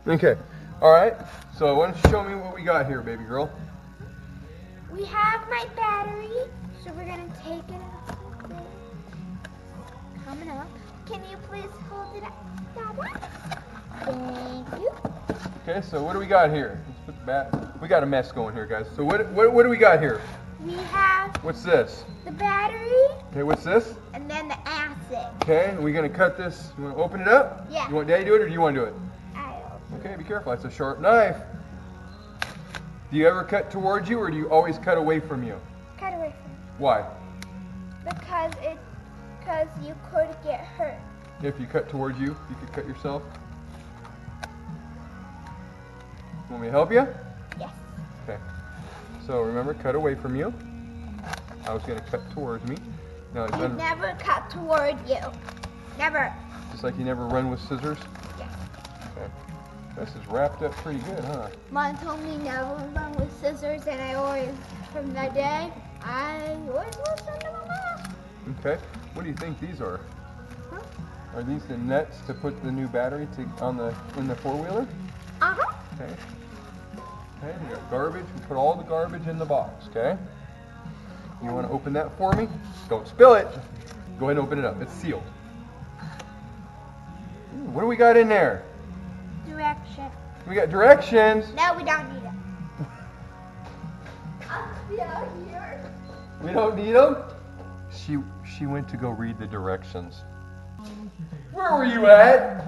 Okay. All right. So why don't you show me what we got here, baby girl? We have my battery, so we're gonna take it out. Coming up. Can you please hold it up, Dada? Thank you. Okay. So what do we got here? Let's put the bat. We got a mess going here, guys. So what do we got here? We have What's this? the battery. Okay. What's this? And then the acid. Okay. And we're gonna cut this. You want to open it up? Yeah. You want Daddy to do it, or do you want to do it? Okay. Be careful. That's a sharp knife. Do you ever cut towards you, or do you always cut away from you? Cut away from me. Why? Because you could get hurt. If you cut towards you, you could cut yourself. Want me to help you? Yes. Okay. So remember, cut away from you. I was going to cut towards me. Now You never cut toward you. Never. Just like you never run with scissors? Yes. Okay. This is wrapped up pretty good, huh? Mom told me never run with scissors, and I always, from that day, I always listened to my mom. Okay. What do you think these are? Huh? Are these the nuts to put the new battery in the four-wheeler? Uh-huh. Okay. Okay, you got garbage. We put all the garbage in the box, okay? You want to open that for me? Don't spill it. Go ahead and open it up. It's sealed. Ooh, what do we got in there? Direction. We got directions. No, we don't need it. I'll be out here. We don't need them? She went to go read the directions. Where were you at?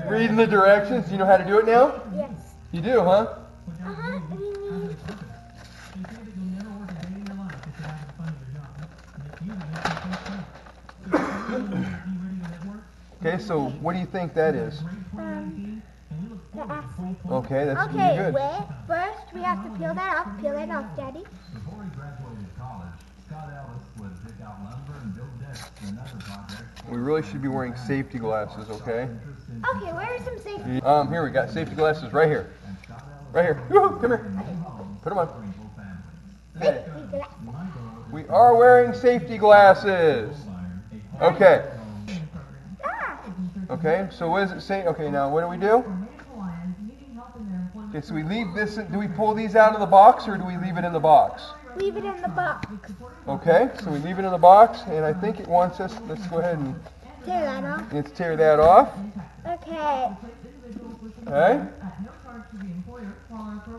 Reading the directions? Do you know how to do it now? Yes. You do, huh? Uh-huh. Okay, so what do you think that is? The acid. Okay, that's Okay, pretty good. wait. First, we have to peel that off. Peel it off, Daddy. Before he graduated college, Scott Ellis would pick out lumber and build decks for another project. We really should be wearing safety glasses, okay? Okay, where are some safety? Here we got safety glasses right here. Right here. Woo-hoo, come here. Put them on. Okay. Safety glass. We are wearing safety glasses. Okay. Ah, Okay, so what does it say? Okay, now what do we do? Okay, so we leave this, do we pull these out of the box, or do we leave it in the box? leave it in the box. Okay, so we leave it in the box, and I think it wants us, let's go ahead and Tear that off. let's tear that off. Okay. Okay?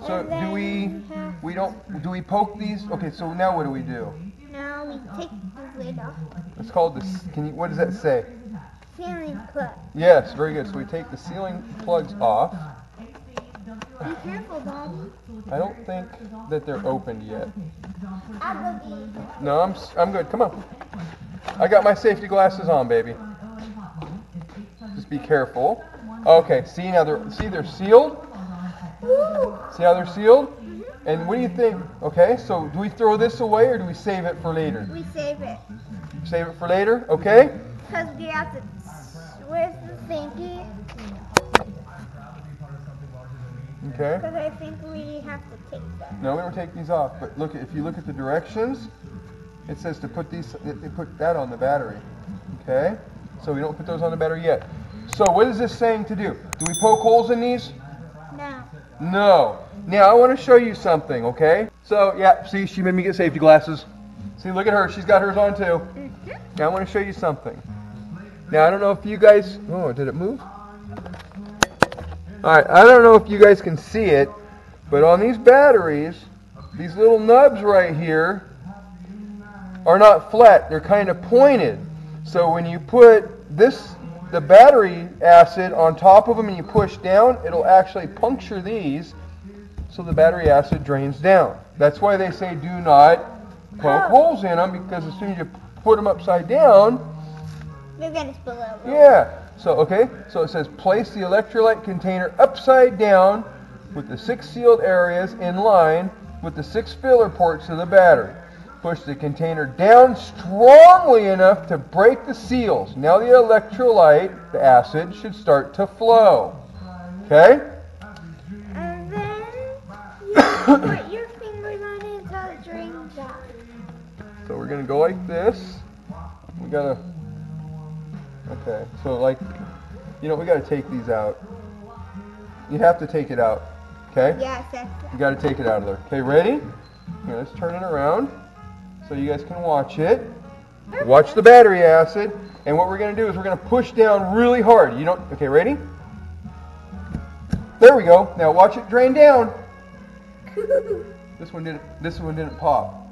So And then do we poke these? Okay, so now what do we do? Now we take the lid off. It's called this, what does that say? Ceiling plug. Yes, very good. So we take the ceiling plugs off. Be careful, Daddy. I don't think that they're opened yet. I'll go get it. No, I'm good. Come on. I got my safety glasses on, baby. Just be careful. Okay, see now they're sealed? Woo! See how they're sealed? And what do you think? Okay, so do we throw this away, or do we save it for later? We save it. Save it for later, okay? Because we have to. Where's the thingy? Okay. Because I think we have to take that. No, we don't take these off. But look, if you look at the directions, it says to put put that on the battery. Okay? So we don't put those on the battery yet. So what is this saying to do? Do we poke holes in these? No. No. Now I want to show you something, okay? So yeah, see, she made me get safety glasses. See, look at her. She's got hers on too. Now I want to show you something. Now I don't know if you guys, oh, did it move? Alright, I don't know if you guys can see it, but on these batteries, these little nubs right here are not flat. They're kind of pointed. So when you put the battery acid on top of them and you push down, it'll actually puncture these so the battery acid drains down. That's why they say do not poke holes in them, because as soon as you put them upside down, You're going to spill over. yeah. So, okay, so it says place the electrolyte container upside down with the 6 sealed areas in line with the 6 filler ports of the battery. Push the container down strongly enough to break the seals. Now the electrolyte, the acid, should start to flow. Okay? And then you put your fingers on it until it drains out. So we're going to go like this. We got to... Okay, so like, we got to take these out. You have to take it out. Okay? Yes, that's You got to take it out of there. Okay, ready? Here, let's turn it around so you guys can watch it. Watch the battery acid. And what we're going to do is we're going to push down really hard. You don't. Okay, ready? There we go. Now watch it drain down. This one didn't pop.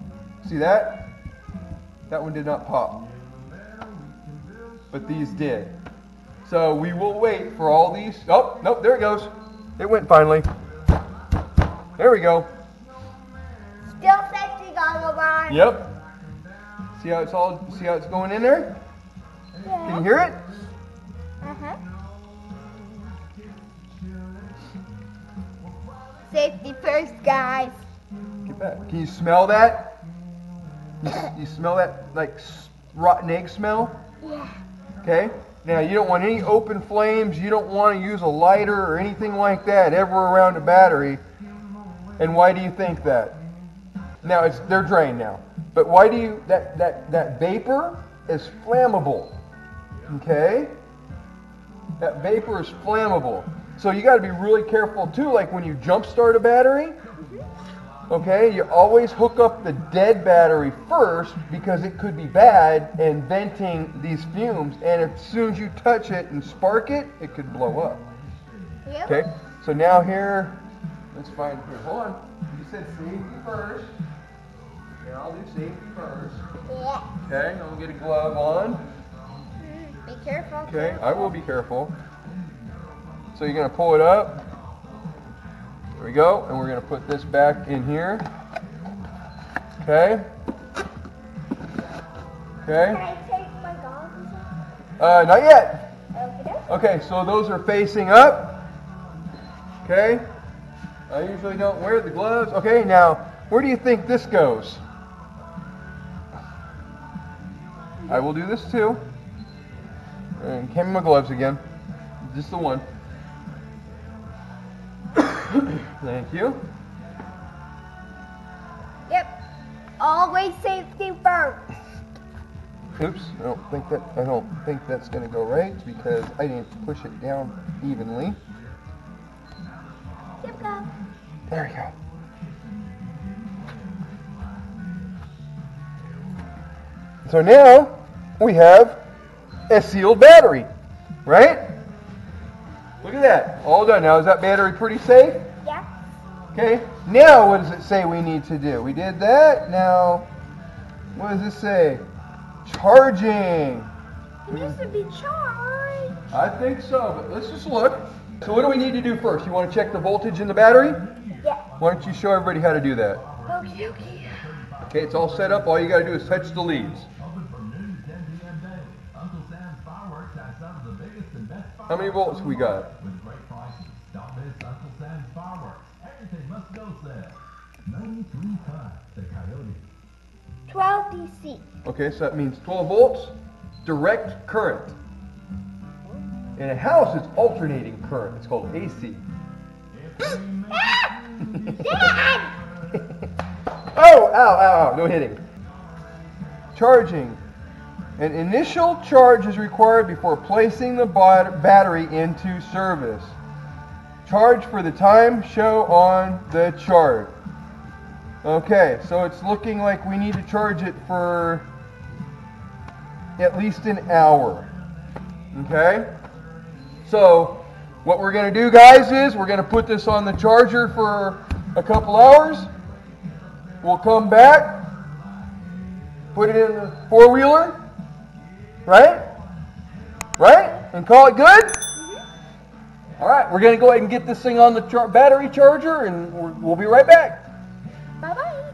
See that? That one did not pop. But these did. So we will wait for all these. Oh, nope, there it goes. It went finally. There we go. still sexy, Gogglebon. Yep. See how it's going in there? Yeah. Can you hear it? Uh-huh. Safety first, guys. Get back. Can you smell that? You smell that like rotten egg smell? Yeah. Okay. Now you don't want any open flames. You don't want to use a lighter or anything like that ever around a battery. And why do you think that? Now they're drained now. But why do you that vapor is flammable? Okay? That vapor is flammable. So you got to be really careful too, like when you jump start a battery. Okay, you always hook up the dead battery first because it could be bad and venting these fumes, and as soon as you touch it and spark it, it could blow up. Yep. Okay, so now here, let's find here. Hold on. You said safety first. Yeah, I'll do safety first. Yeah. Okay, I'll get a glove on. Be careful. Okay, I will be careful. So you're going to pull it up. There we go. And we're going to put this back in here. Okay. Okay. Can I take my goggles off? Not yet. Okay. Okay, so those are facing up. Okay. I usually don't wear the gloves. Okay, now, where do you think this goes? I will do this too. And hand me my gloves again. Just the one. Thank you. Yep. Always safety first. Oops, I don't think that's going to go right because I didn't push it down evenly. Yep, go. There we go. So now we have a sealed battery, right? Look at that, all done. Now is that battery pretty safe? Yeah. Okay, now what does it say we need to do? We did that, now what does it say? Charging. It needs to be charged. I think so, but let's just look. So what do we need to do first? You want to check the voltage in the battery? Yeah. Why don't you show everybody how to do that? Okay, okay. Okay, it's all set up. All you got to do is touch the leads. Open from noon to 10 p.m. daily. Uncle Sam's Fireworks has some of the biggest and best How many volts we got? with great prices. Don't miss Uncle Sam's Fireworks. Everything must go sale. 93.5 The Coyote. 12 DC. Okay, so that means 12 volts, direct current. In a house, it's alternating current. It's called AC. Dad! Oh, ow, ow, ow, no hitting. Charging. An initial charge is required before placing the battery into service. Charge for the time show on the chart. Okay, so it's looking like we need to charge it for at least an hour. Okay? So, what we're going to do, guys, is we're going to put this on the charger for a couple hours. We'll come back, put it in the four-wheeler, right? Right? And call it good? All right, we're going to go ahead and get this thing on the battery charger, and we'll be right back. Bye-bye.